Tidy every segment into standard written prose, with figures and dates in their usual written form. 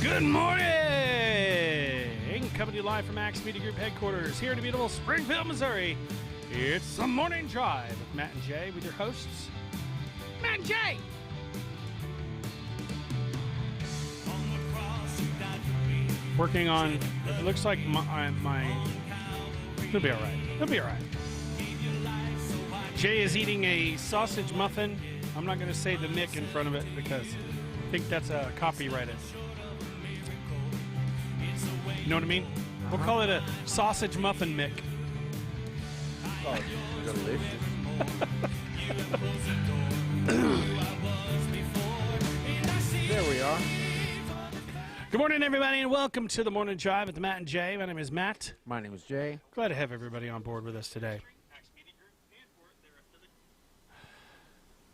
Good morning! Coming to you live from Axe Media Group headquarters here in beautiful Springfield, Missouri. It's the Morning Drive with Matt and Jay with your hosts, Matt and Jay. Working on, it looks like my he'll be all right. He'll be all right. Jay is eating a sausage muffin. I'm not going to say the Mick in front of it because I think that's a copyrighted. You know what I mean? We'll call it a sausage muffin Mick. Oh, delicious. There we are. Good morning, everybody, and welcome to the Morning Drive with Matt and Jay. My name is Matt. My name is Jay. Glad to have everybody on board with us today.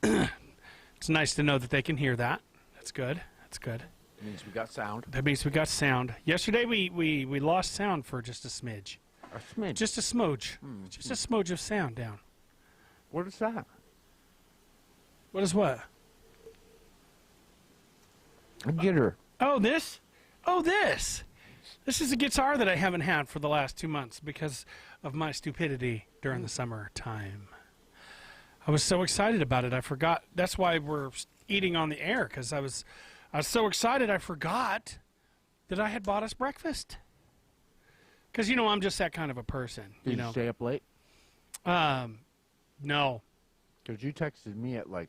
It's nice to know that they can hear that. That's good. That's good. It means we got sound. That means we got sound. Yesterday we lost sound for just a smidge. A smidge. Just a smudge. Just a smudge of sound down. What is that? What is what? A guitar. Oh, this? Oh, this. This is a guitar that I haven't had for the last 2 months because of my stupidity during the summer time. I was so excited about it, I forgot. That's why we're eating on the air, because I was so excited I forgot that I had bought us breakfast. Because, you know, I'm just that kind of a person. Did you stay up late? No. Because you texted me at like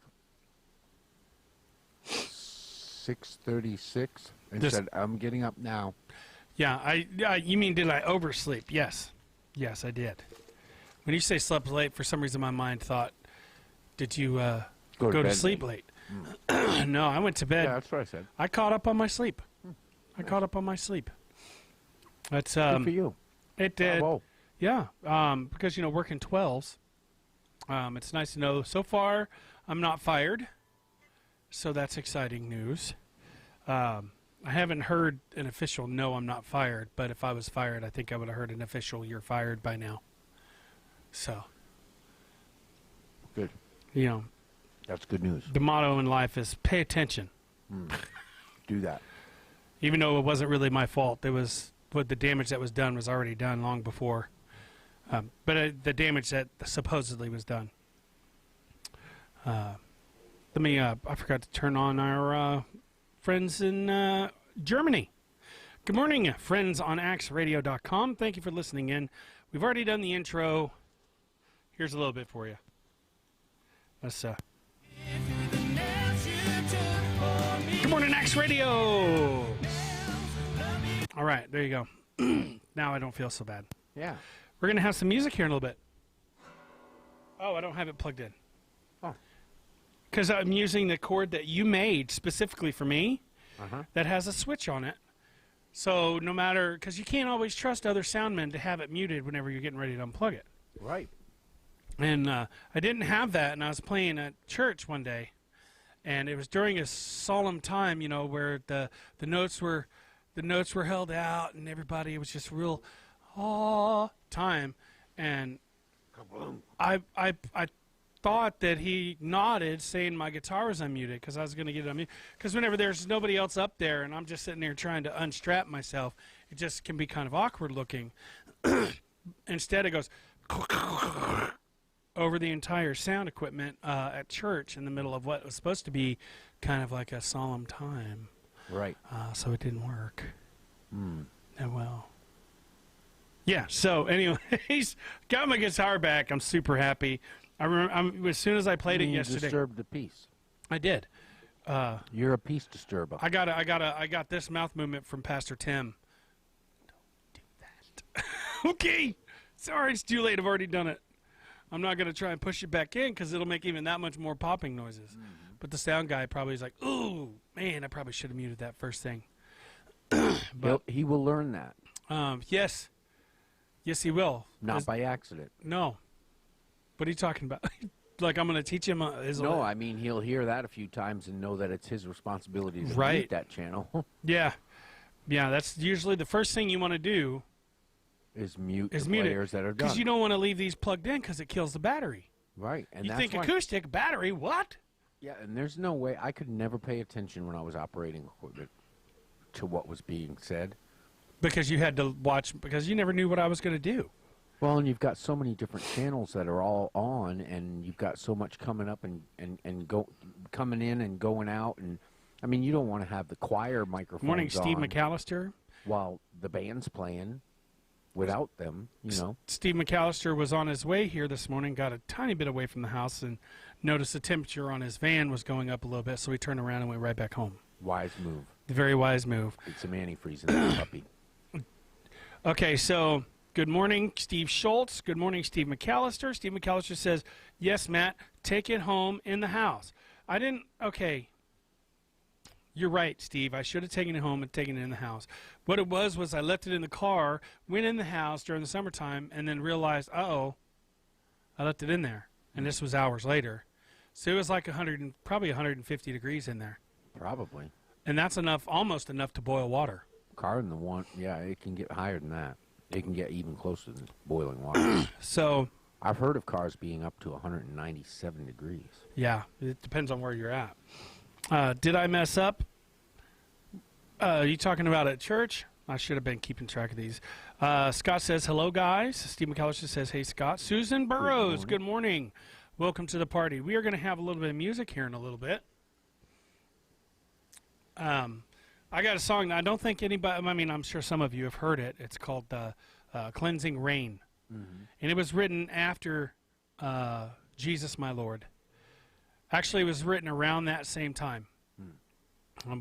6:36 and said, I'm getting up now. Yeah, you mean did I oversleep? Yes. Yes, I did. When you say slept late, for some reason my mind thought, did you go to sleep late? No, I went to bed. Yeah, that's what I said. I caught up on my sleep. Caught up on my sleep. That's good for you. It did. Bravo. Yeah, because, you know, working 12s, it's nice to know so far I'm not fired, so that's exciting news. I haven't heard an official no, I'm not fired, but if I was fired, I think I would have heard an official you're fired by now. So, good. You know, that's good news. The motto in life is pay attention. Do that. Even though it wasn't really my fault, it was what the damage that was done was already done long before. But the damage that supposedly was done. I forgot to turn on our friends in Germany. Good morning, friends on AxeRadio.com. Thank you for listening in. We've already done the intro. Here's a little bit for you. Let's Good morning, Axe Radio. All right, there you go. Now I don't feel so bad. Yeah. We're going to have some music here in a little bit. Oh, I don't have it plugged in. Oh. Because I'm using the cord that you made specifically for me that has a switch on it. So no matter, because you can't always trust other soundmen to have it muted whenever you're getting ready to unplug it. Right. And I didn't have that, and I was playing at church one day, and it was during a solemn time, you know, where the notes were held out, and everybody, it was just real time, and I thought that he nodded, saying my guitar was unmuted, because I was going to get it unmuted. Because whenever there's nobody else up there, and I'm just sitting there trying to unstrap myself, it just can be kind of awkward looking. Instead, it goes over the entire sound equipment at church in the middle of what was supposed to be kind of like a solemn time. Right. So it didn't work. Oh, well. Yeah, so anyways, got my guitar back. I'm super happy. I remember as soon as I played it yesterday. You disturbed the peace. I did. You're a peace disturber. I got this mouth movement from Pastor Tim. Don't do that. Okay. Sorry, it's too late. I've already done it. I'm not going to try and push it back in because it'll make even that much more popping noises. But the sound guy probably is like, ooh, man, I probably should have muted that first thing. But he will learn that. Yes. Yes, he will. Not by accident. No. What are you talking about? Like I'm going to teach him his No, I mean, he'll hear that a few times and know that it's his responsibility to mute that channel. Yeah. Yeah, that's usually the first thing you want to do. Is mute the players that are done. Because you don't want to leave these plugged in because it kills the battery. Right. And you think acoustic, battery, what? Yeah, and there's no way. I could never pay attention when I was operating equipment. to what was being said. Because you had to watch, because you never knew what I was going to do. Well, and you've got so many different channels that are all on, and you've got so much coming up coming in and going out, and I mean, you don't want to have the choir microphones Morning, Steve on McAllister. while the band's playing without them, you know. Steve McAllister was on his way here this morning, got a tiny bit away from the house, and noticed the temperature on his van was going up a little bit, so he turned around and went right back home. Wise move. The very wise move. It's some antifreeze in that puppy. Okay, so good morning, Steve Schultz. Good morning, Steve McAllister. Steve McAllister says, yes, Matt, take it home in the house. I didn't, okay. You're right, Steve. I should have taken it home and taken it in the house. What it was I left it in the car, went in the house during the summertime, and then realized, uh-oh, I left it in there. And this was hours later. So it was like probably 150 degrees in there. Probably. And that's enough, almost enough to boil water. Car in the one, yeah, it can get higher than that. It can get even closer than boiling water. So I've heard of cars being up to 197 degrees. yeah, it depends on where you're at. Did I mess up? You talking about at church? I should have been keeping track of these. Scott says, hello, guys. Steve McAllister says, hey, Scott. Susan Burrows, good morning. Welcome to the party. We are going to have a little bit of music here in a little bit. I got a song that I don't think anybody, I mean, I'm sure some of you have heard it. It's called Cleansing Rain. Mm-hmm. And it was written after Jesus, My Lord. Actually, it was written around that same time.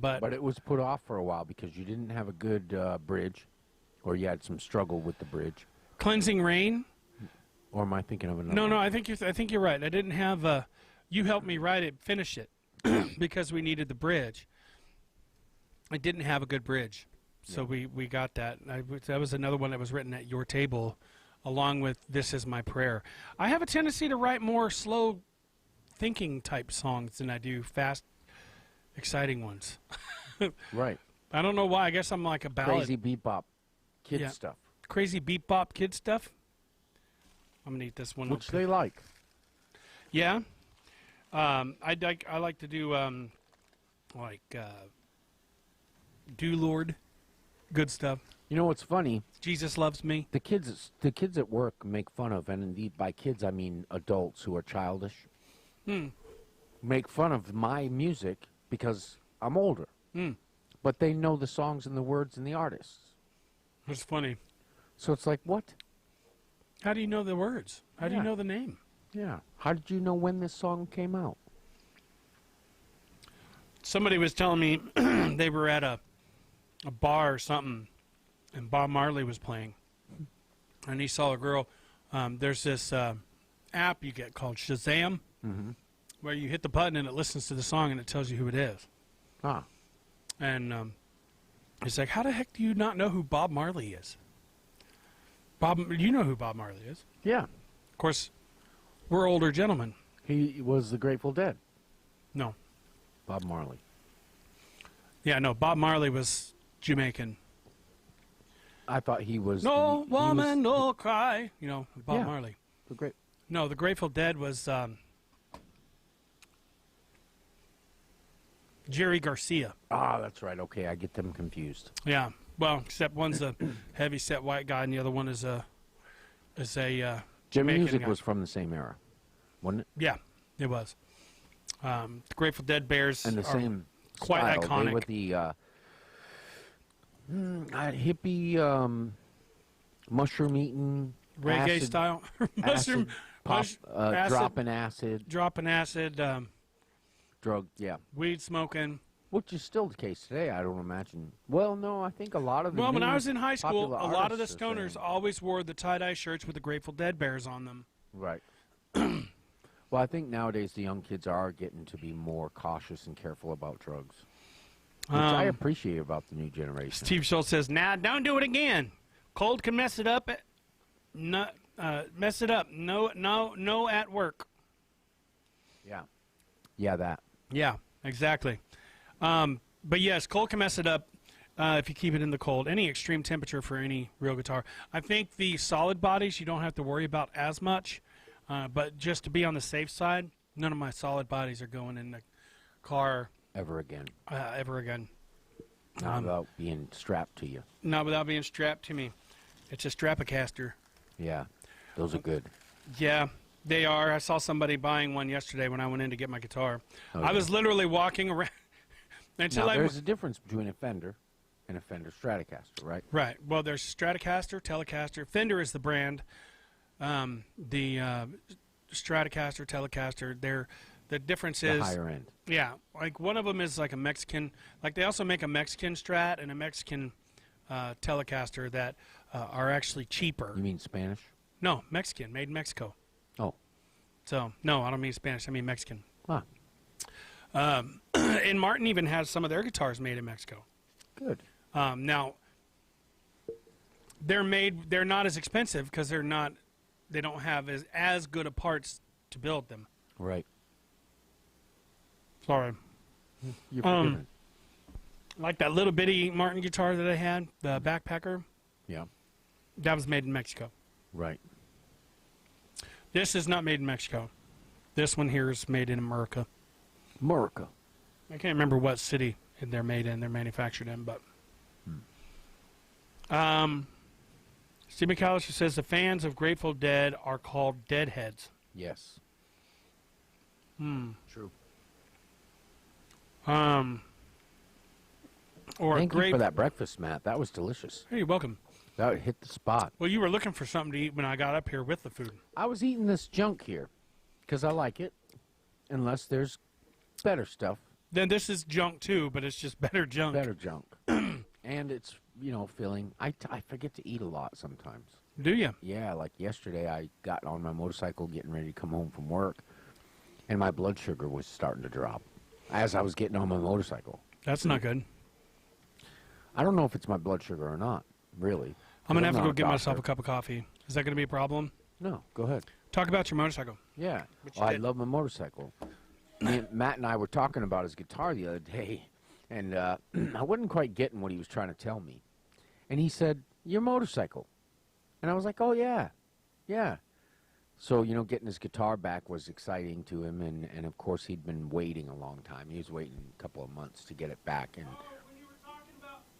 But it was put off for a while because you didn't have a good bridge, or you had some struggle with the bridge. Cleansing Rain? Or am I thinking of another? No, I think you're right. I didn't have you helped me write it, finish it, because we needed the bridge. I didn't have a good bridge, so we got that. That was another one that was written at your table, along with This Is My Prayer. I have a tendency to write more slow thinking type songs than I do fast, exciting ones. Right. I don't know why. I guess I'm like a ballad. Crazy bebop kid stuff. Crazy bebop kid stuff. I'm gonna eat this one. Which they like. Yeah. I like to do Do Lord, good stuff. You know what's funny? Jesus Loves Me. The kids at work make fun of, and indeed by kids I mean adults who are childish. Make fun of my music because I'm older. But they know the songs and the words and the artists. That's funny. So it's like, what? How do you know the words? How do you know the name? Yeah. How did you know when this song came out? Somebody was telling me they were at a bar or something, and Bob Marley was playing. And he saw a girl. There's this app you get called Shazam, where you hit the button and it listens to the song and it tells you who it is. Ah. And he's like, how the heck do you not know who Bob Marley is? You know who Bob Marley is. Yeah. Of course, we're older gentlemen. He was the Grateful Dead. No. Bob Marley. Yeah, no, Bob Marley was Jamaican. I thought he was... No woman, no cry. You know, Bob Marley. No, the Grateful Dead was Jerry Garcia. Ah, that's right. Okay, I get them confused. Yeah. Well, except one's a heavy-set white guy, and the other one is a Their Jamaican music guy. was from the same era, wasn't it? Yeah, it was. The Grateful Dead Bears And the are same quite style. iconic. They were the hippie, mushroom-eating, reggae acid, style. acid, pop, acid, dropping acid, drug, weed smoking. which is still the case today. I don't imagine. Well, no, I think a lot of the Well, when I new was in high school, popular a lot of the artists are stoners saying- always wore the tie-dye shirts with the Grateful Dead Bears on them. Right. Well, I think nowadays the young kids are getting to be more cautious and careful about drugs, which I appreciate about the new generation. Steve Schultz says, "Now, don't do it again. Cold can mess it up. No, mess it up. No, at work." Yeah, that. Yeah, exactly. But yes, cold can mess it up if you keep it in the cold. Any extreme temperature for any real guitar. I think the solid bodies you don't have to worry about as much. But just to be on the safe side, none of my solid bodies are going in the car Ever again. ever again. Not without being strapped to you. Not without being strapped to me. It's a Stratocaster. Yeah, those are good. Yeah, they are. I saw somebody buying one yesterday when I went in to get my guitar. Oh, I yeah. was literally walking around until Now, I there's a difference between a Fender and a Fender Stratocaster, right? right. Well, there's Stratocaster, Telecaster. Fender is the brand. The Stratocaster, Telecaster. The difference The is higher end. yeah. Like one of them is like a Mexican. Like they also make a Mexican Strat and a Mexican Telecaster that are actually cheaper. You mean Spanish? No, Mexican, made in Mexico. Oh. So no, I don't mean Spanish. I mean Mexican. Ah, And Martin even has some of their guitars made in Mexico. good. Now, they're not as expensive because they don't have as good of parts to build them. Right. Sorry. You're forgiven. Like that little bitty Martin guitar that I had, the Backpacker, Yeah. that was made in Mexico. Right. This is not made in Mexico. This one here is made in America. America. I can't remember what city they're manufactured in, but. Steve McAllister says the fans of Grateful Dead are called Deadheads. Yes. True. Or Thank grape. you for that breakfast, Matt. That was delicious. Hey, you're welcome. That hit the spot. Well, you were looking for something to eat when I got up here with the food. I was eating this junk here because I like it, unless there's better stuff, Then this is junk too, but it's just better junk. better junk. And it's, filling. I forget to eat a lot sometimes. Do you? Yeah, like yesterday I got on my motorcycle getting ready to come home from work, and my blood sugar was starting to drop as I was getting on my motorcycle. That's not good. I don't know if it's my blood sugar or not, really. I'm going to have to not go a get myself a doctor. cup of coffee. Is that going to be a problem? No, go ahead. Talk about your motorcycle. Yeah. What you Well, I did. love my motorcycle. Matt and I were talking about his guitar the other day, and I wasn't quite getting what he was trying to tell me. And he said, your motorcycle. And I was like, oh, yeah. Yeah. So, getting his guitar back was exciting to him, and of course he'd been waiting a long time. He was waiting a couple of months to get it back. And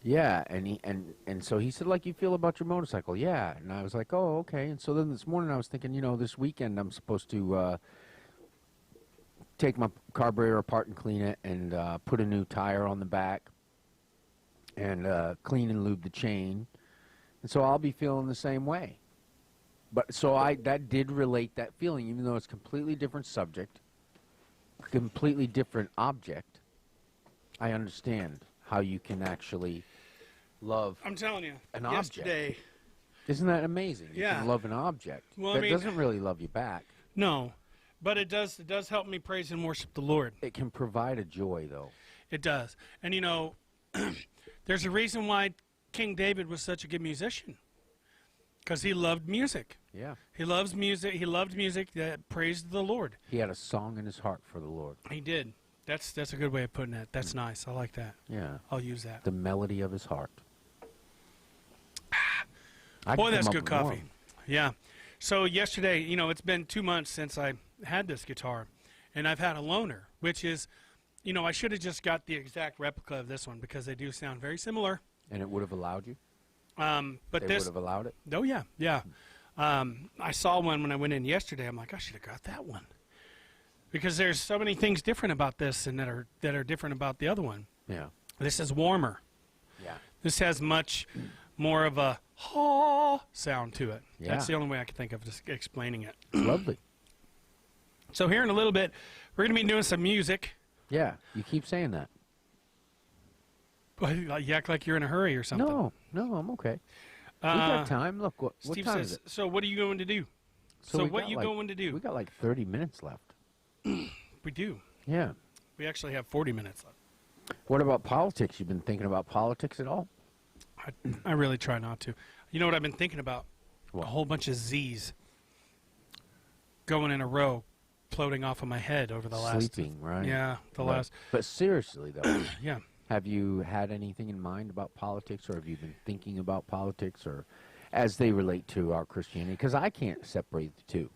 yeah, and so he said, like, you feel about your motorcycle? Yeah. And I was like, oh, okay. And so then this morning I was thinking, this weekend I'm supposed to take my carburetor apart and clean it and put a new tire on the back and clean and lube the chain. And so I'll be feeling the same way. But so that did relate that feeling, even though it's a completely different subject, completely different object. I understand how you can actually love I'm telling you. an yesterday, object. Isn't that amazing? You Yeah. can love an object. Well, I that mean- doesn't really love you back. No, but it does help me praise and worship the Lord. It can provide a joy, though. It does. And there's a reason why King David was such a good musician. Because he loved music. Yeah. He loves music. He loved music that praised the Lord. He had a song in his heart for the Lord. He did. That's a good way of putting it. That's nice. I like that. Yeah. I'll use that. The melody of his heart. I Boy, can that's come good up with more. coffee. Yeah. So yesterday, it's been 2 months since I had this guitar, and I've had a loaner, which is, I should have just got the exact replica of this one because they do sound very similar. And it would have allowed you? But They this, would have allowed it? oh yeah, yeah. I saw one when I went in yesterday. I'm like, I should have got that one because there's so many things different about this and that are different about the other one. Yeah. This is warmer. Yeah. This has much more of a ha sound to it. Yeah. That's the only way I can think of just explaining it. It's lovely. So here in a little bit, we're going to be doing some music. Yeah. You keep saying that. But you act like you're in a hurry or something. No, I'm okay. We got time. Look, what Steve time says, is it? so what are you going to do? So we what got you like- going to do? We got like 30 minutes left. We do. Yeah. We actually have 40 minutes left. What about politics? You been thinking about politics at all? I really try not to. You know what I've been thinking about? What? A whole bunch of Z's going in a row, floating off of my head over the last. Sleeping, right? Yeah, the Right. last. But seriously, though, Yeah. have you had anything in mind about politics, or have you been thinking about politics, or as they relate to our Christianity? Because I can't separate the two.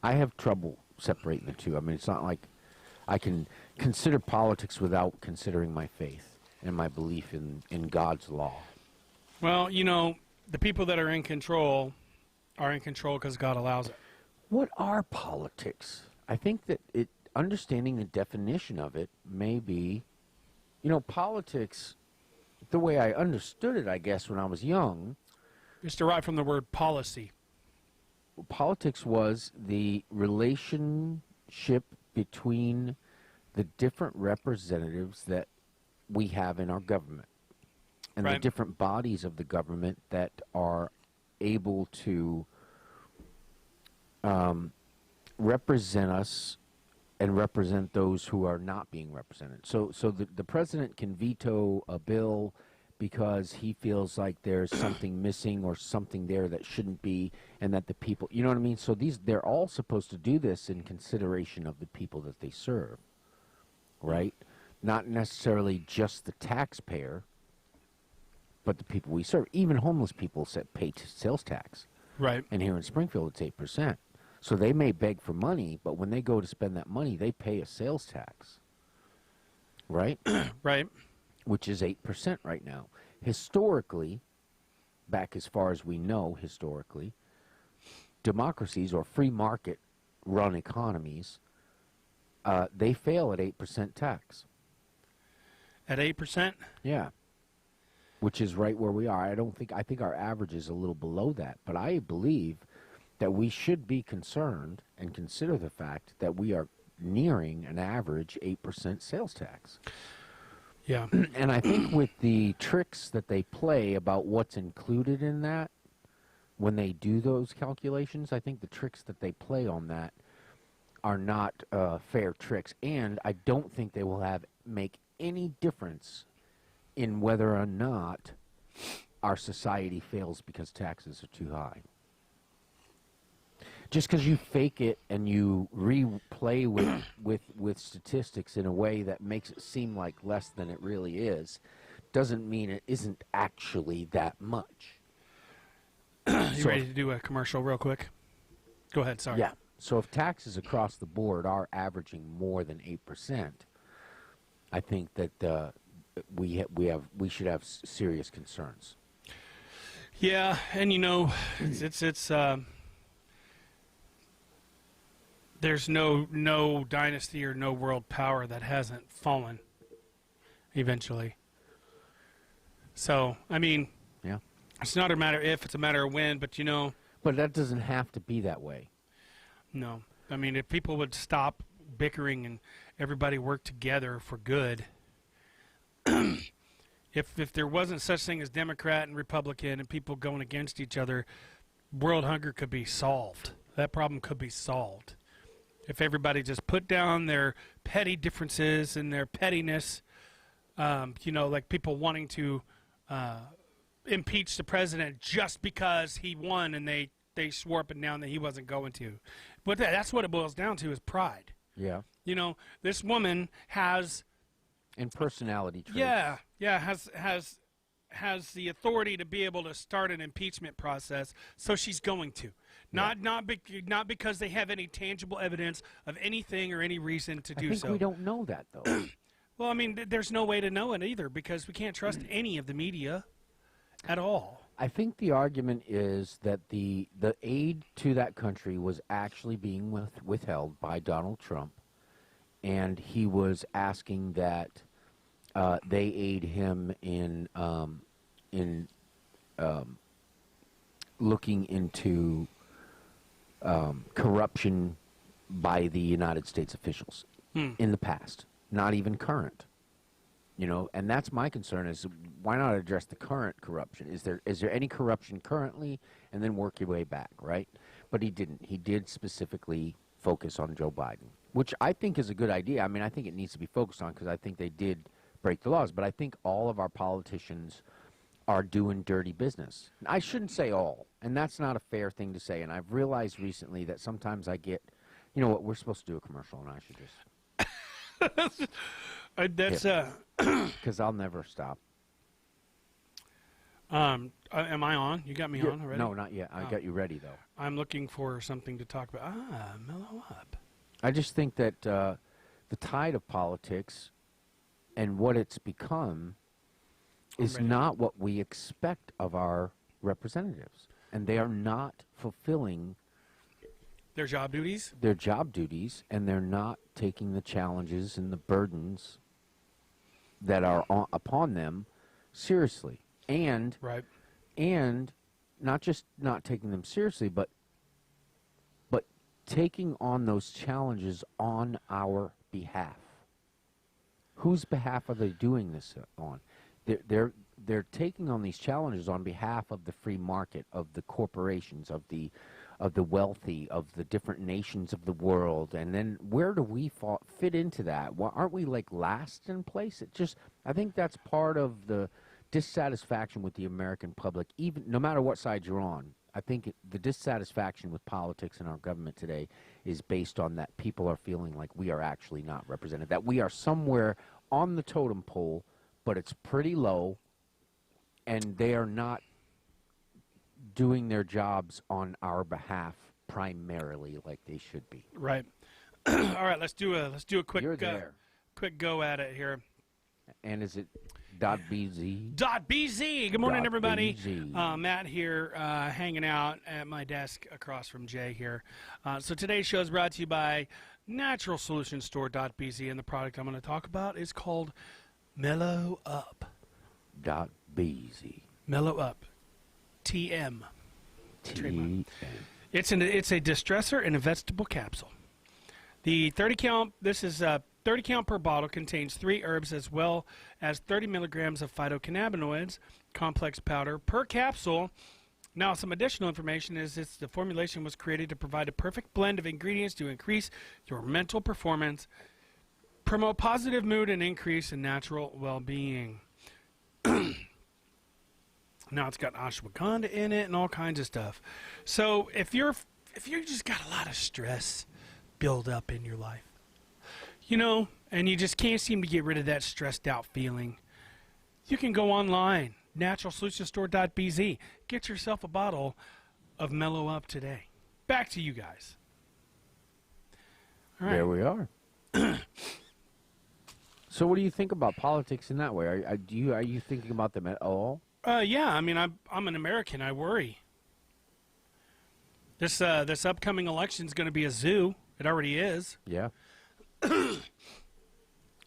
I have trouble separating the two. I mean, it's not like I can consider politics without considering my faith. and my belief in God's law. Well, you know, the people that are in control because God allows it. What are politics? I think that understanding the definition of it may be, politics, the way I understood it, I guess, when I was young, It's derived from the word policy. politics was the relationship between the different representatives that we have in our government and the Right. different bodies of the government that are able to represent us and represent those who are not being represented. So the president can veto a bill because he feels like there's something missing or something there that shouldn't be, and that the people, you know what I mean? So they're all supposed to do this in consideration of the people that they serve, right? Not necessarily just the taxpayer, but the people we serve. Even homeless people pay sales tax. Right. And here in Springfield, it's 8%. So they may beg for money, but when they go to spend that money, they pay a sales tax, right? Right. Which is 8% right now. Historically, back as far as we know historically, democracies or free market run economies, they fail at 8% tax. At 8%? Yeah. Which is right where we are. I think our average is a little below that, but I believe that we should be concerned and consider the fact that we are nearing an average 8% sales tax. Yeah. And I think with the tricks that they play about what's included in that, when they do those calculations, I think the tricks that they play on that are not fair tricks. And I don't think they will make any difference in whether or not our society fails because taxes are too high. Just because you fake it and you replay with statistics in a way that makes it seem like less than it really is, doesn't mean it isn't actually that much. You ready to do a commercial real quick? Go ahead, sorry. Yeah. So if taxes across the board are averaging more than 8%, I think that we should have serious concerns. Yeah, and it's there's no dynasty or no world power that hasn't fallen eventually. So, I mean, Yeah. it's not a matter if, it's a matter of when, but But that doesn't have to be that way. no. I mean, if people would stop bickering and everybody work together for good, if there wasn't such thing as Democrat and Republican and people going against each other, world hunger could be solved. That problem could be solved. If everybody just put down their petty differences and their pettiness, like people wanting to impeach the president just because he won and they swore up and down that he wasn't going to. But that's what it boils down to is pride. Yeah. This woman has... And personality traits. has the authority to be able to start an impeachment process, so she's going to. Not because they have any tangible evidence of anything or any reason to do so. I think we don't know that, though. Well, I mean, there's no way to know it either because we can't trust any of the media at all. I think the argument is that the aid to that country was actually being withheld by Donald Trump, and he was asking that they aid him in looking into corruption by the United States officials in the past, not even current. And that's my concern is why not address the current corruption? Is there any corruption currently, and then work your way back, right? But he didn't. He did specifically focus on Joe Biden, which I think is a good idea. I mean, I think it needs to be focused on because I think they did break the laws, but I think all of our politicians are doing dirty business. I shouldn't say all, and that's not a fair thing to say, and I've realized recently that sometimes I get, you know what, we're supposed to do a commercial, and I should just... That's because I'll never stop. am I on? You got me on already? No, not yet. I got you ready, though. I'm looking for something to talk about. Mellow up. I just think that the tide of politics and what it's become is not what we expect of our representatives. And they are not fulfilling their job duties. And they're not taking the challenges and the burdens that are upon them seriously. And not just not taking them seriously, but taking on those challenges on our behalf. Whose behalf are they doing this on? They're taking on these challenges on behalf of the free market, of the corporations, of the wealthy, of the different nations of the world. And then where do we fit into that? Well, aren't we like last in place? I think that's part of the dissatisfaction with the American public, even no matter what side you're on. I think the dissatisfaction with politics and our government today is based on that people are feeling like we are actually not represented, that we are somewhere on the totem pole, but it's pretty low, and they are not doing their jobs on our behalf primarily like they should be. Right. All right, let's do a quick quick go at it here. And is it .bz? .bz. Good morning, everybody. .bz. Matt here, hanging out at my desk across from Jay here. So today's show is brought to you by Natural Solution Store.bz, and the product I'm going to talk about is called Mellow Up. .bz. Mellow Up. TM. TM. It's a distressor and a vegetable capsule. The 30 count. This is 30 count per bottle, contains 3 herbs as well as 30 milligrams of phytocannabinoids, complex powder per capsule. Now, some additional information is the formulation was created to provide a perfect blend of ingredients to increase your mental performance, promote positive mood, and increase in natural well-being. Now, it's got ashwagandha in it and all kinds of stuff. So, if you just got a lot of stress build up in your life, and you just can't seem to get rid of that stressed out feeling, you can go online, naturalsolutionstore.bz. Get yourself a bottle of Mellow Up today. Back to you guys. All right. There we are. So what do you think about politics in that way? Are you thinking about them at all? Yeah, I mean, I'm an American. I worry. This upcoming election is going to be a zoo. It already is. Yeah.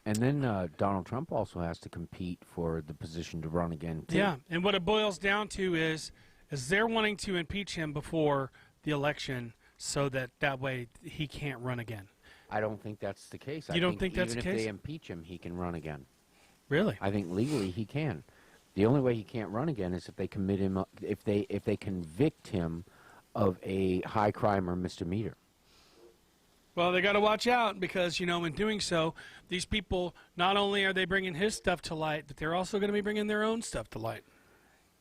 And then Donald Trump also has to compete for the position to run again, too. Yeah, and what it boils down to is they're wanting to impeach him before the election so that way he can't run again. I don't think that's the case. You don't think that's the case? Even if they impeach him, he can run again. Really? I think legally he can. The only way he can't run again is if they commit him, if they convict him of a high crime or misdemeanor. Well, they got to watch out because, in doing so, these people, not only are they bringing his stuff to light, but they're also going to be bringing their own stuff to light.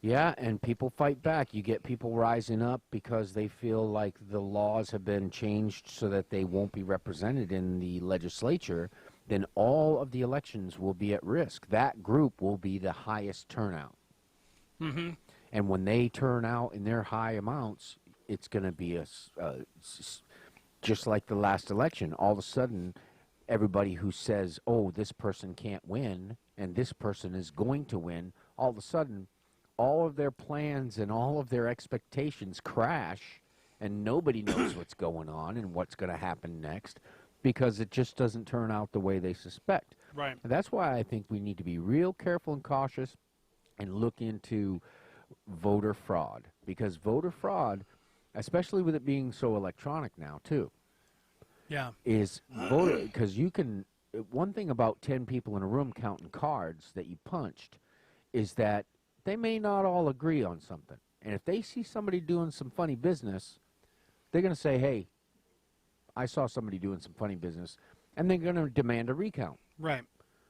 Yeah, and people fight back. You get people rising up because they feel like the laws have been changed so that they won't be represented in the legislature. Then all of the elections will be at risk. That group will be the highest turnout. Mm-hmm. And when they turn out in their high amounts, it's going to be just like the last election. All of a sudden, everybody who says, oh, this person can't win and this person is going to win, all of a sudden, all of their plans and all of their expectations crash, and nobody knows what's going on and what's going to happen next because it just doesn't turn out the way they suspect. Right. And that's why I think we need to be real careful and cautious and look into voter fraud, because voter fraud, especially with it being so electronic now, too, is voter, because you can, one thing about 10 people in a room counting cards that you punched is that they may not all agree on something. And if they see somebody doing some funny business, they're going to say, hey, I saw somebody doing some funny business, and they're going to demand a recount. Right.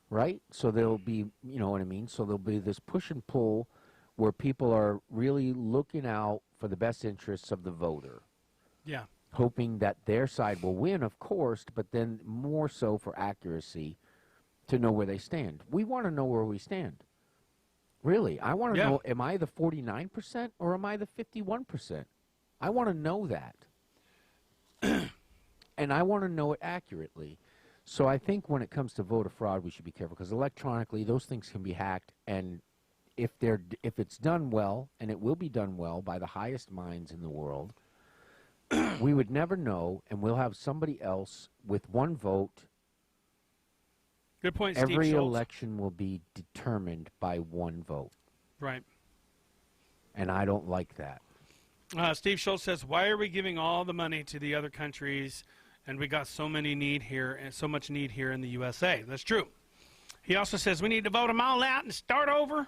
Right? So there'll be, you know what I mean? So there'll be this push and pull where people are really looking out for the best interests of the voter. Yeah. Hoping that their side will win, of course, but then more so for accuracy to know where they stand. We want to know where we stand. Really. I want to know, am I the 49% or am I the 51%? I want to know that. And I want to know it accurately. So I think when it comes to voter fraud, we should be careful because electronically those things can be hacked, and if it's done well, and it will be done well by the highest minds in the world, we would never know, and we'll have somebody else with one vote. Good point, Steve Every Schultz. election will be determined by one vote, Right. and I don't like that. Steve Schultz says, "Why are we giving all the money to the other countries, and we got so many need here and so much need here in the USA?" That's true. He also says we need to vote them all out and start over.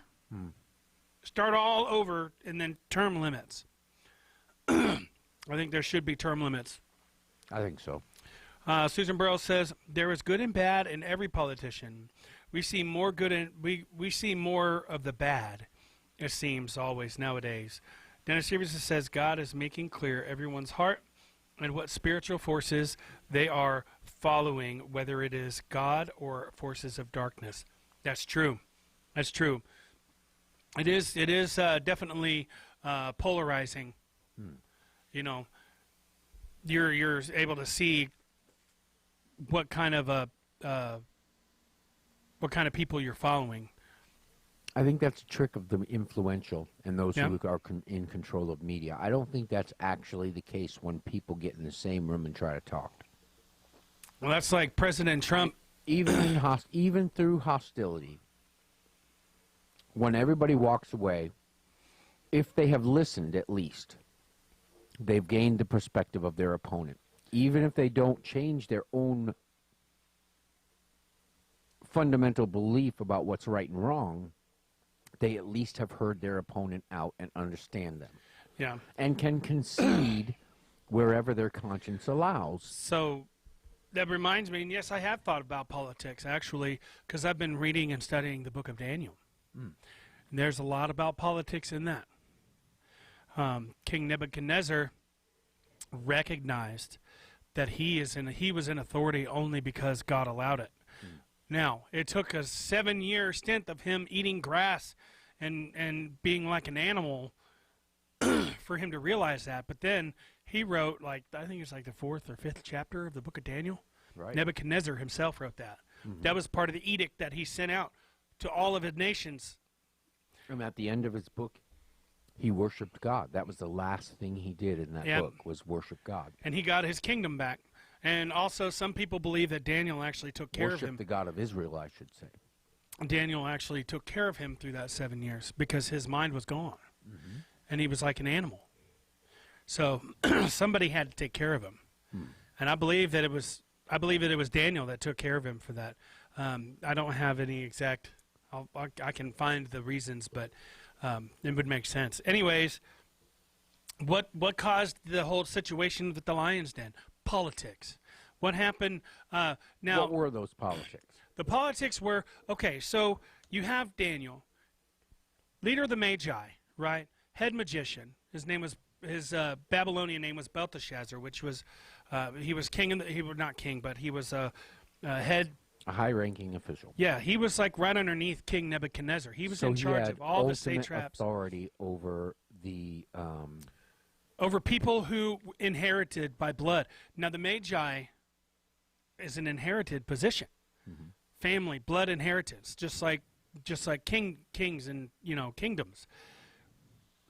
Start all over, and then term limits. I think there should be term limits. I think so. Susan Burrows says there is good and bad in every politician. We see more good and we see more of the bad. It seems always nowadays. Dennis Stevenson says God is making clear everyone's heart and what spiritual forces they are following, whether it is God or forces of darkness. That's true. That's true. It is definitely polarizing. You know, you're able to see what kind of people you're following. I think that's a trick of the influential and those Yeah. who are in control of media. I don't think that's actually the case when people get in the same room and try to talk. Well, that's like President Trump. Even through hostility, when everybody walks away, if they have listened at least, they've gained the perspective of their opponent. Even if they don't change their own fundamental belief about what's right and wrong, they at least have heard their opponent out and understand them. Yeah. And can concede wherever their conscience allows. So that reminds me, and yes, I have thought about politics, actually, because I've been reading and studying the book of Daniel. And there's a lot about politics in that. King Nebuchadnezzar recognized that he was in authority only because God allowed it. Now, it took a 7-year stint of him eating grass and being like an animal for him to realize that. But then he wrote, I think it was like the 4th or 5th chapter of the book of Daniel. Right. Nebuchadnezzar himself wrote that. That was part of the edict that he sent out to all of his nations. And at the end of his book, he worshipped God. That was the last thing he did in that book, was worship God. And he got his kingdom back. And also, some people believe that Daniel actually took care of him. Worship the God of Israel, I should say. Daniel actually took care of him through that 7 years because his mind was gone. And he was like an animal. So somebody had to take care of him. And I believe that it was Daniel that took care of him for that. I don't have any exact, I can find the reasons, but it would make sense. Anyways, what caused the whole situation with the Lion's Den? Politics. What happened now? What were those politics? The politics were, okay, so you have Daniel, leader of the Magi, right? Head magician. His Babylonian name was Belteshazzar, which was, he was king, he was not king, but he was a head. A high-ranking official. Yeah, he was like right underneath King Nebuchadnezzar. He was in charge of all the satraps. Authority over the over people who inherited by blood. Now the Magi is an inherited position, family, blood inheritance, just like kings and kingdoms.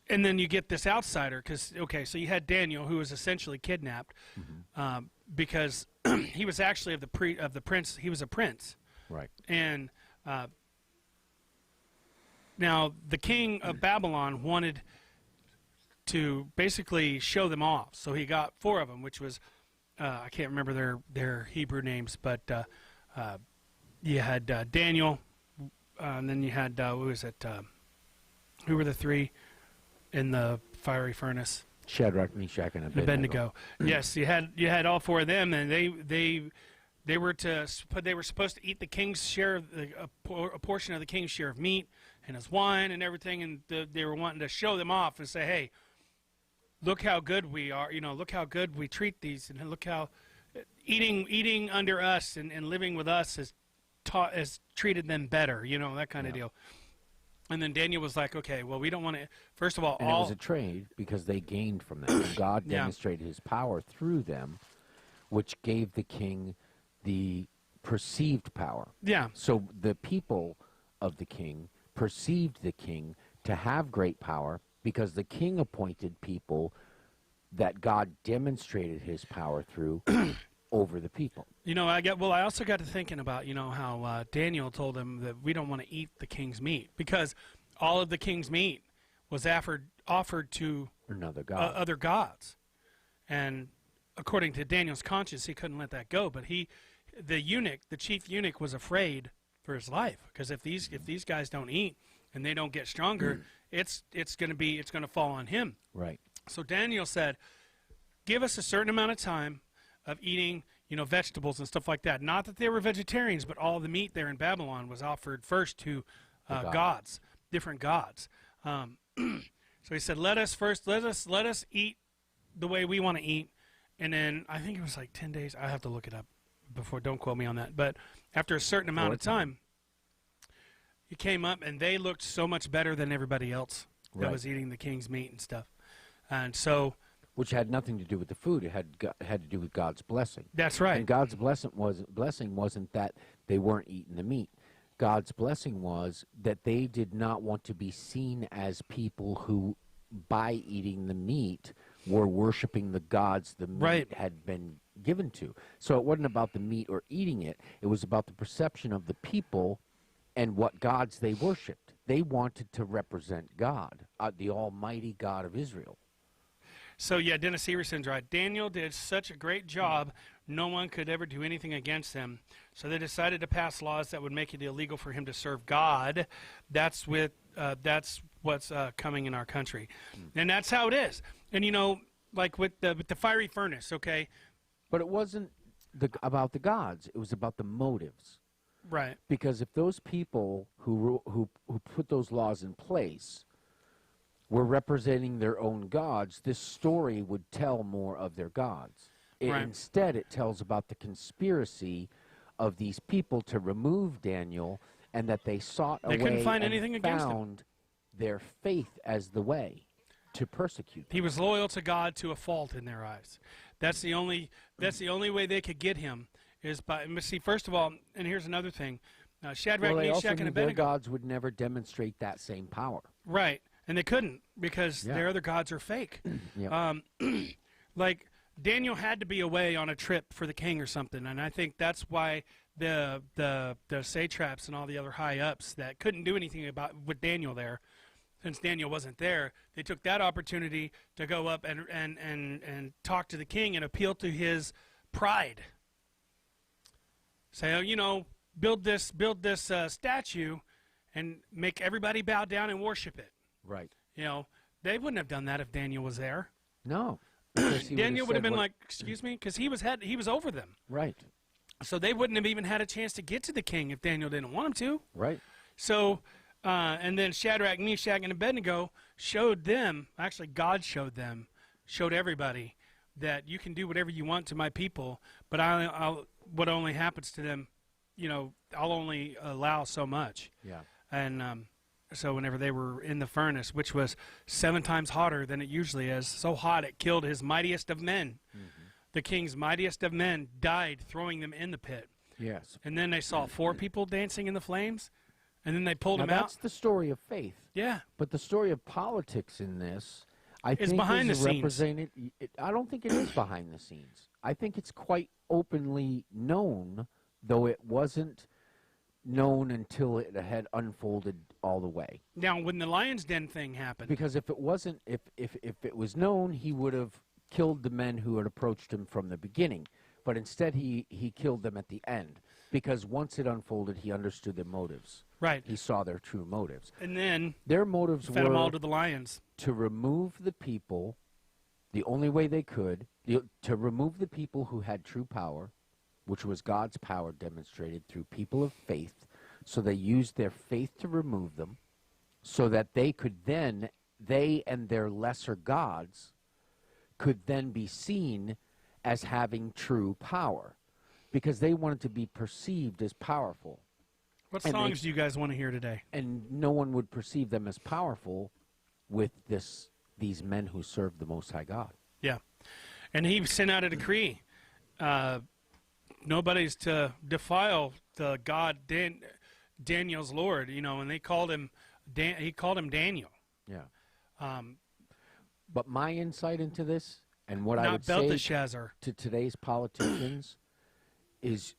And then you get this outsider because so you had Daniel, who was essentially kidnapped because he was actually of the prince. He was a prince, right? And now the king of Babylon wanted to basically show them off. So he got 4 of them, which was, I can't remember their Hebrew names, but you had Daniel, and then you had, who were the 3 in the fiery furnace? Shadrach, Meshach, and Abednego. Yes, you had all 4 of them, and they were supposed to eat the king's share of a portion of the king's share of meat and his wine and everything, and they were wanting to show them off and say, hey, look how good we are, look how good we treat these, and look how eating under us and living with us has treated them better, that kind of deal. And then Daniel was like, okay, well, we don't want to, first of all, and it was a trade because they gained from that. And God demonstrated his power through them, which gave the king the perceived power. Yeah. So the people of the king perceived the king to have great power because the king appointed people that God demonstrated his power through over the people. You know, I also got to thinking about, you know, how Daniel told them that we don't want to eat the king's meat because all of the king's meat was offered to Another god. other gods. And according to Daniel's conscience, he couldn't let that go. But the chief eunuch, was afraid for his life because if these guys don't eat and they don't get stronger, it's going to fall on him. Right. So Daniel said, "Give us a certain amount of time of eating, you know, vegetables and stuff like that. Not that they were vegetarians, but all the meat there in Babylon was offered first to gods, different gods. So he said, let us eat the way we want to eat, and then I think it was like 10 days. I have to look it up before. Don't quote me on that. But after a certain amount of time, he came up, and they looked so much better than everybody else that was eating the king's meat and stuff. And so, which had nothing to do with the food. It had to do with God's blessing. That's right. And God's blessing wasn't that they weren't eating the meat. God's blessing was that they did not want to be seen as people who, by eating the meat, were worshiping the gods the meat had been given to. So it wasn't about the meat or eating it. It was about the perception of the people and what gods they worshipped. They wanted to represent God, the almighty God of Israel. So, yeah, Dennis Everson's right. Daniel did such a great job, no one could ever do anything against him. So they decided to pass laws that would make it illegal for him to serve God. That's what's coming in our country. And that's how it is. And, you know, like with the fiery furnace, okay? But it wasn't about the gods. It was about the motives. Right. Because if those people who put those laws in place were representing their own gods, this story would tell more of their gods. Instead, it tells about the conspiracy of these people to remove Daniel, and that they sought a way couldn't find and anything against him. Found their faith as the way to persecute them. He was loyal to God to a fault in their eyes. That's the only way they could get him is by. See, first of all, and here's another thing: Shadrach, Meshach, and Abednego. Their gods would never demonstrate that same power. Right, and they couldn't because their other gods are fake. Like Daniel had to be away on a trip for the king or something, and I think that's why the satraps and all the other high ups that couldn't do anything with Daniel there, since Daniel wasn't there, they took that opportunity to go up and talk to the king and appeal to his pride. Say, oh, you know, build this statue, and make everybody bow down and worship it. Right. You know, they wouldn't have done that if Daniel was there. No. Daniel would have been like, excuse me, because he was over them. Right. So they wouldn't have even had a chance to get to the king if Daniel didn't want him to. Right. So, and then Shadrach, Meshach, and Abednego showed them, actually God showed everybody that you can do whatever you want to my people, but what only happens to them, you know, I'll only allow so much. Yeah. And so whenever they were in the furnace, which was 7 times hotter than it usually is, so hot it killed his mightiest of men. Mm-hmm. The king's mightiest of men died throwing them in the pit. Yes. And then they saw 4 people dancing in the flames, and then they pulled them out. That's the story of faith. Yeah. But the story of politics in this, I think, behind is the scenes. represented. I don't think it is behind the scenes. I think it's quite openly known, though it wasn't known until it had unfolded all the way. Now, when the Lion's Den thing happened, because if it wasn't, if it was known, he would have killed the men who had approached him from the beginning. But instead, he killed them at the end, because once it unfolded, he understood their motives. Right. He saw their true motives. And then their motives fed them all to the lions. To remove the people, the only way they could, to remove the people who had true power, which was God's power demonstrated through people of faith. So they used their faith to remove them, so that they and their lesser gods could then be seen as having true power, because they wanted to be perceived as powerful. What songs do you guys want to hear today? And no one would perceive them as powerful with these men who served the Most High God. Yeah. And he sent out a decree. Nobody's to defile the God, Daniel's Lord, you know, and they called him He called him Daniel. Yeah. Um, But my insight into this and what I not would say Belteshazzar. to today's politicians is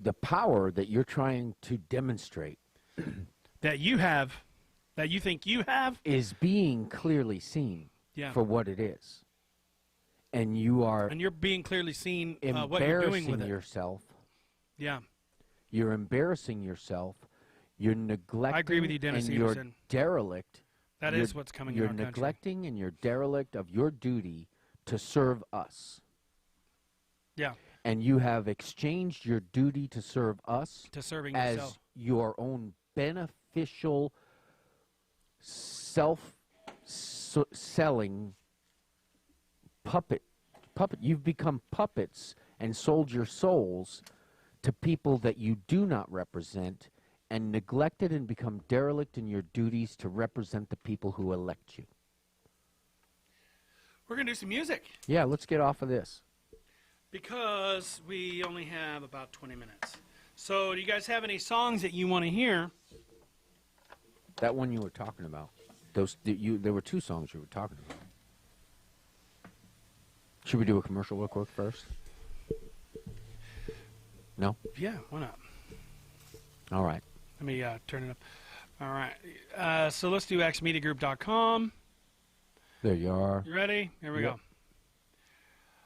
the power that you're trying to demonstrate That you have, that you think you have. is being clearly seen Yeah. for what it is. And you are And you're being clearly seen what you're doing embarrassing with it. yourself. Yeah. You're embarrassing yourself. You're neglecting with you, Dennis and you're Everson. derelict. That You're- is what's coming in You're our country. neglecting and you're derelict of your duty to serve us. Yeah. And you have exchanged your duty to serve us To serving as yourself. your own beneficial self-selling puppet. You've become puppets and sold your souls to people that you do not represent and neglected and become derelict in your duties to represent the people who elect you. We're going to do some music Yeah, let's get off of this. because we only have about 20 minutes. So, do you guys have any songs that you want to hear? That one you were talking about. There were two songs you were talking about. Should we do a commercial real quick first? No? Yeah, why not? All right. Let me turn it up. All right. So let's do xmediagroup.com. There you are. You ready? Here we Yep. go.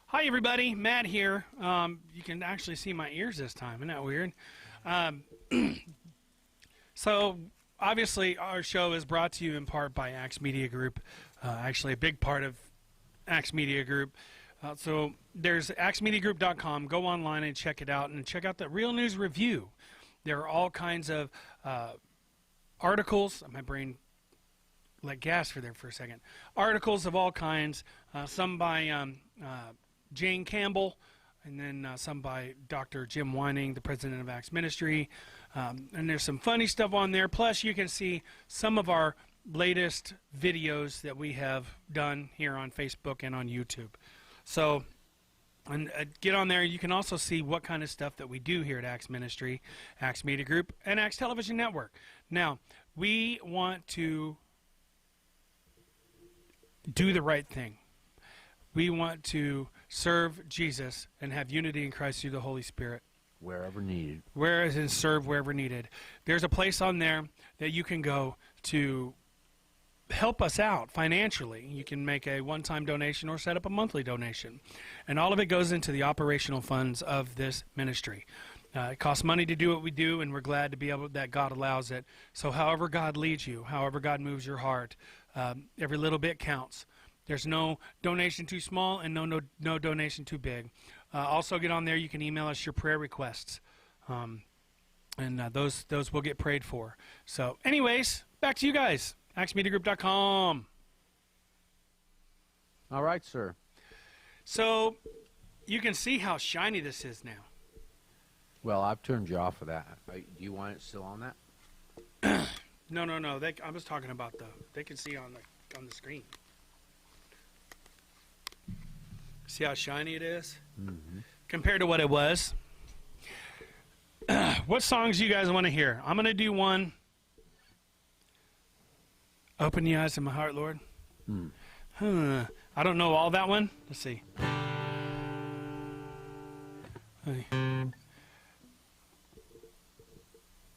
Hi, everybody. Matt here. You can actually see my ears this time. Isn't that weird? So, obviously, our show is brought to you in part by Axe Media Group. Actually, a big part of Axe Media Group. So, there's axmediagroup.com. Go online and check it out. And check out the Real News Review. There are all kinds of articles. My brain let gas for there for a second. Articles of all kinds. Some by Jane Campbell, and then some by Dr. Jim Wining, the president of Axe Ministry. And there's some funny stuff on there. Plus, you can see some of our latest videos that we have done here on Facebook and on YouTube. So, and get on there. You can also see what kind of stuff that we do here at Axe Ministry, Axe Media Group, and Axe Television Network. Now, we want to do the right thing. We want to serve Jesus and have unity in Christ through the Holy Spirit. Wherever needed. Whereas and serve wherever needed. There's a place on there that you can go to help us out financially. You can make a one-time donation or set up a monthly donation. And all of it goes into the operational funds of this ministry. It costs money to do what we do, and we're glad to be able that God allows it. So however God leads you, however God moves your heart, every little bit counts. There's no donation too small and no donation too big. Also get on there. You can email us your prayer requests, and those will get prayed for. So anyways, back to you guys. AxeMediaGroup.com. All right, sir. So you can see how shiny this is now. Well, I've turned you off of that. Do you want it still on that? No. I was talking about they can see on the screen. See how shiny it is? Mm-hmm. Compared to what it was. What songs do you guys want to hear? I'm going to do one. Open the eyes of my heart, Lord. I don't know all that one. Let's see. Let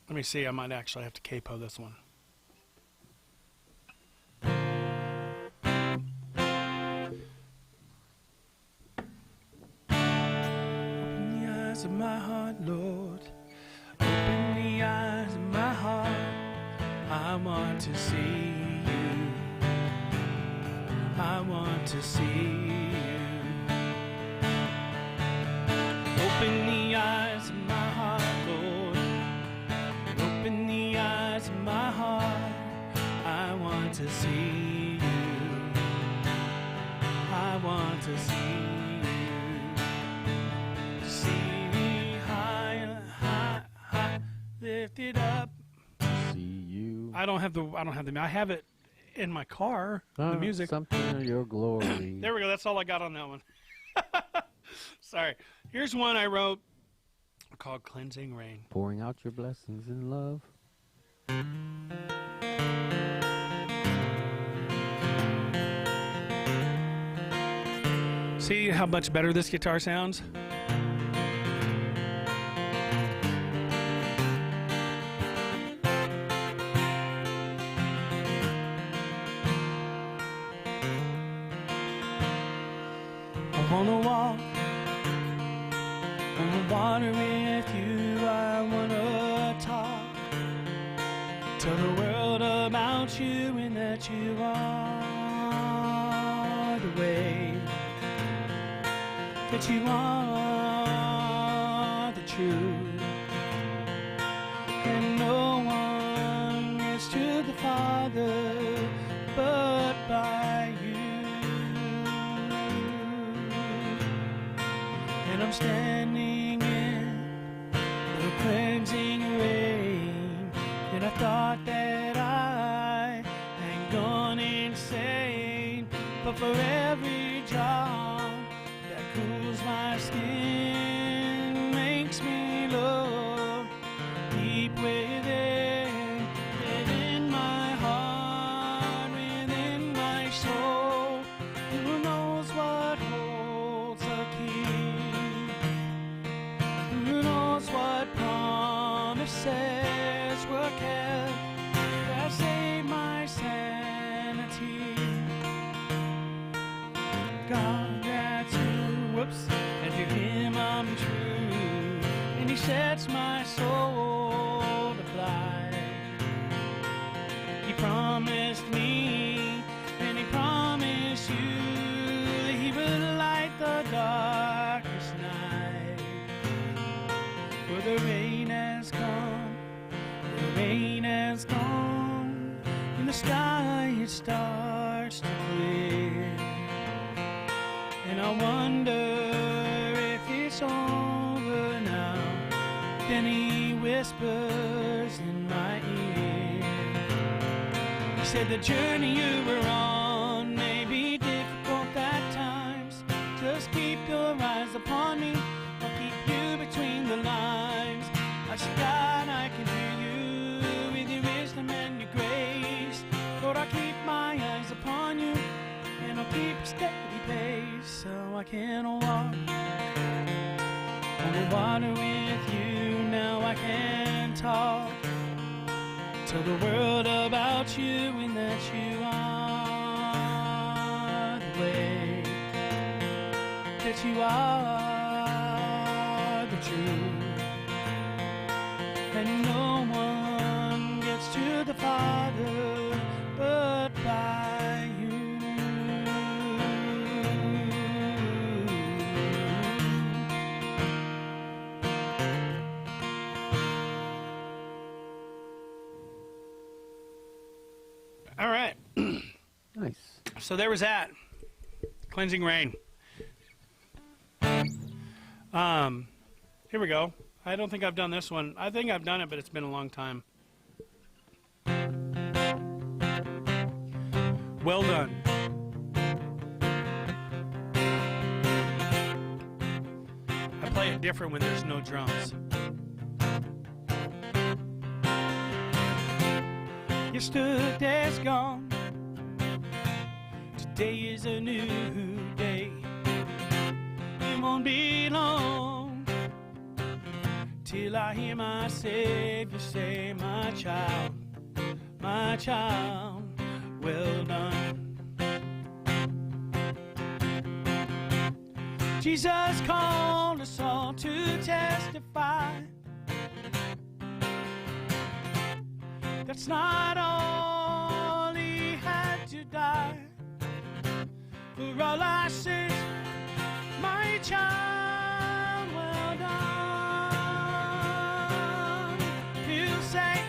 me see. I might actually have to capo this one. Open the eyes of my heart, Lord. Open the eyes of my heart. I want to see you. I want to see you. Open the eyes of my heart, Lord. Open the eyes of my heart. I want to see you. I want to see you. See me high, high, high, lifted up. See you. I have it in my car. The music. Something of your glory. There we go. That's all I got on that one. Sorry. Here's one I wrote called Cleansing Rain. Pouring out your blessings in love. See how much better this guitar sounds? I wanna walk on the water with you. I wanna talk, tell the world about you and that you are the way, that you are the truth, and no one gets to the Father but by you. And I'm standing in the cleansing rain, and I thought that I had gone insane, but for every drop that cools my skin, makes me look deep within, within my heart, within my soul. Who knows what holds the key? Who knows what promises were kept that saved my sanity? God, that's who, whoops, and to him I'm true, and he sets my soul to fly. He promised me, and he promised you, that he would light the darkest night. For the rain has come, the rain has gone, in the sky it starts to clear. And I wonder if it's over now. Then he whispers in my ear. He said the journey you were on may be difficult at times. Just keep your eyes upon me. I'll keep you between the lines. I said, God, I can hear you with your wisdom and your grace. Lord, I'll keep my eyes upon you, and I'll keep a steady pace, so I can walk on the water with you. Now I can talk, tell the world about you and that you are the way, that you are the truth, and no one gets to the Father but by you. All right. Nice. So there was that. Cleansing Rain. Here we go. I don't think I've done this one. I think I've done it, but it's been a long time. Well done. I play it different when there's no drums. Yesterday's gone. Today is a new day. It won't be long till I hear my Savior say, my child, well done. Jesus called us all to testify. That's not all, he had to die for all our sins. My child, well done. He'll say,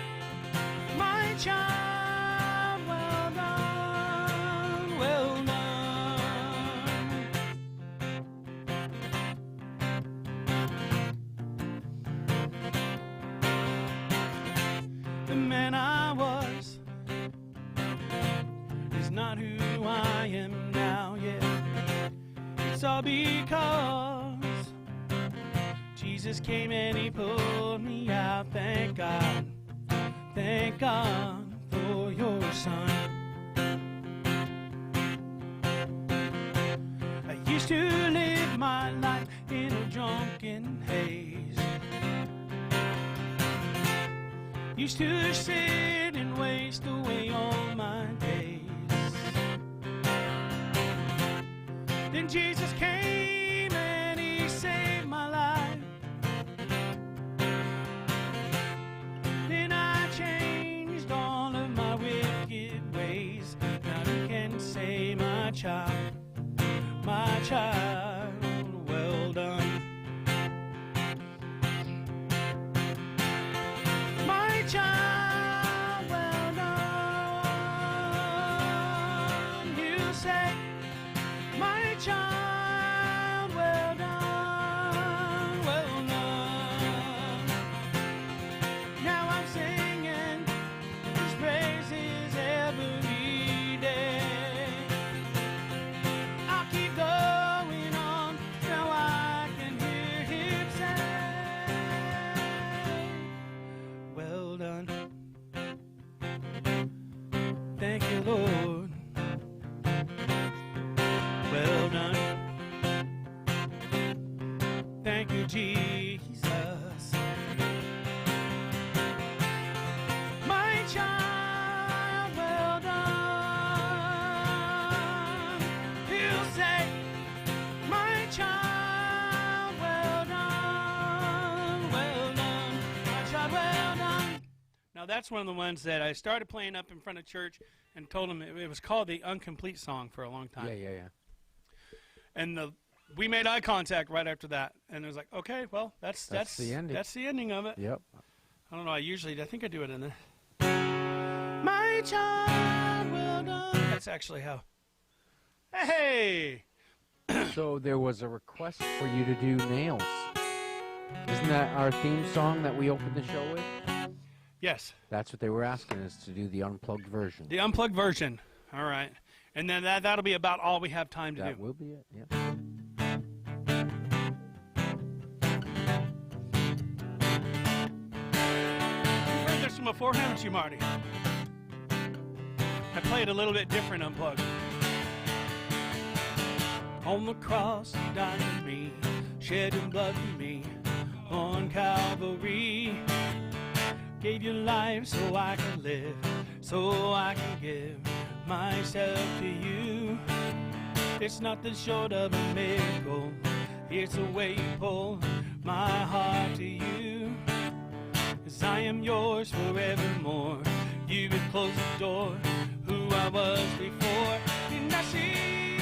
my child, well done, well done. The man I was is not who I am now yet. It's all because Jesus came and he pulled me out. Thank God, Thank God for your son. I used to live my life in a drunken haze. Used to sit and waste away all my days. Then Jesus came and he saved my life. Then I changed all of my wicked ways. Now you can say, my child, well done. My child, well done. You say, my child, well done, well done. Now I'm singing his praises every day. I'll keep going on, now I can hear him say, well done. Thank you, Lord. Well done. Thank you, Jesus. My child, well done. He'll say, my child, well done, well done. My child, well done. Now that's one of the ones that I started playing up in front of church and told them it was called the Incomplete Song for a long time. Yeah. And we made eye contact right after that, and it was like, okay, well, that's the ending. That's the ending of it. Yep. I don't know. I think I do it in the my child, well done. That's actually how. Hey. So there was a request for you to do Nails. Isn't that our theme song that we opened the show with? Yes. That's what they were asking us to do, the unplugged version. The unplugged version. All right. And then that'll be about all we have time to do. That will be it, yeah. You've heard this one before, haven't you, Marty? I play it a little bit different unplugged. On the cross you died for me, shed your blood for me on Calvary. Gave your life so I can live, so I can give myself to you. It's nothing short of a miracle. It's the way you pull my heart to you. 'Cause I am yours forevermore. You could close the door, who I was before. And I see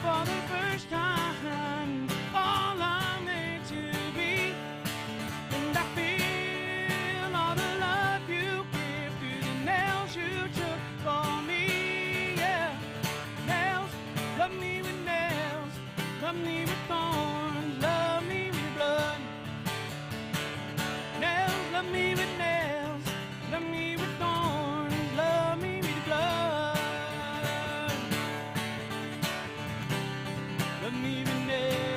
for the first time all I'm meant to be. And I feel all the love you give through the nails you took for me. Yeah, nails, love me with nails, love me with thorns, love me with blood. Nails, love me with nails, love me with thorns, love me with blood. Love me with nails,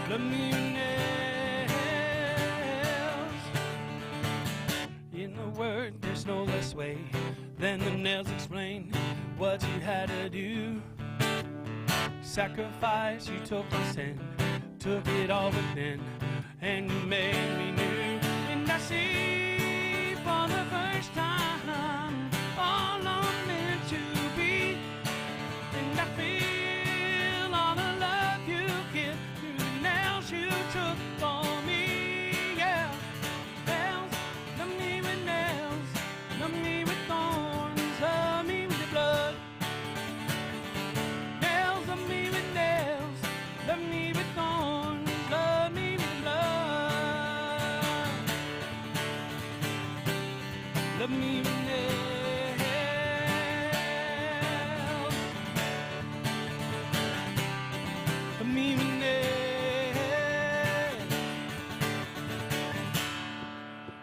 love me with nails. In the word, there's no less way than the nails explain what you had to do. Sacrifice, you took my sin, took it all within, and you made me new. And I see for the first time all I'm meant to be. And I feel all the love you give through the nails you took for me. Yeah, nails, love me with nails, love me with thorns, love me with the blood. Nails, love me with nails, love me with thorns, love me with blood. Love me with nails, love me with nails.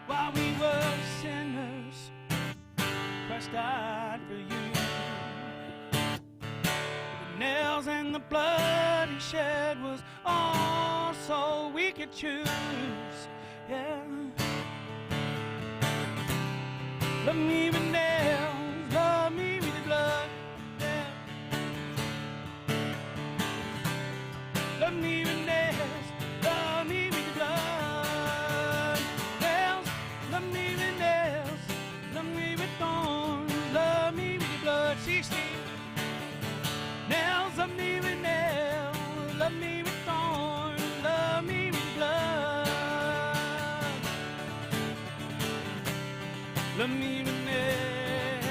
While we were sinners, Christ died for you. The nails and the blood he shed was all so we choose. Yeah. Love me with nails, love me with your blood. Yeah. Love me with nails, love me with your blood. Nails, love me with nails, love me with thorns, love me with your blood. 16. Nails, love me with nails, love me with thorns, love me with your blood. Love me with nails,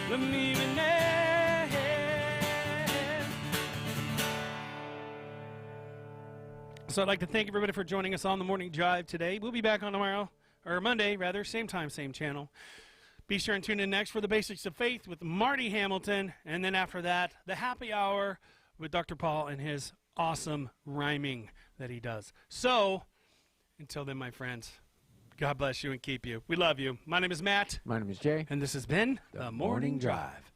love me with nails. So I'd like to thank everybody for joining us on the Morning Drive today. We'll be back on tomorrow, or Monday rather, same time, same channel. Be sure and tune in next for the Basics of Faith with Marty Hamilton, and then after that, the Happy Hour with Dr. Paul and his awesome rhyming that he does. So, until then, my friends, God bless you and keep you. We love you. My name is Matt. My name is Jay. And this has been The Morning Drive.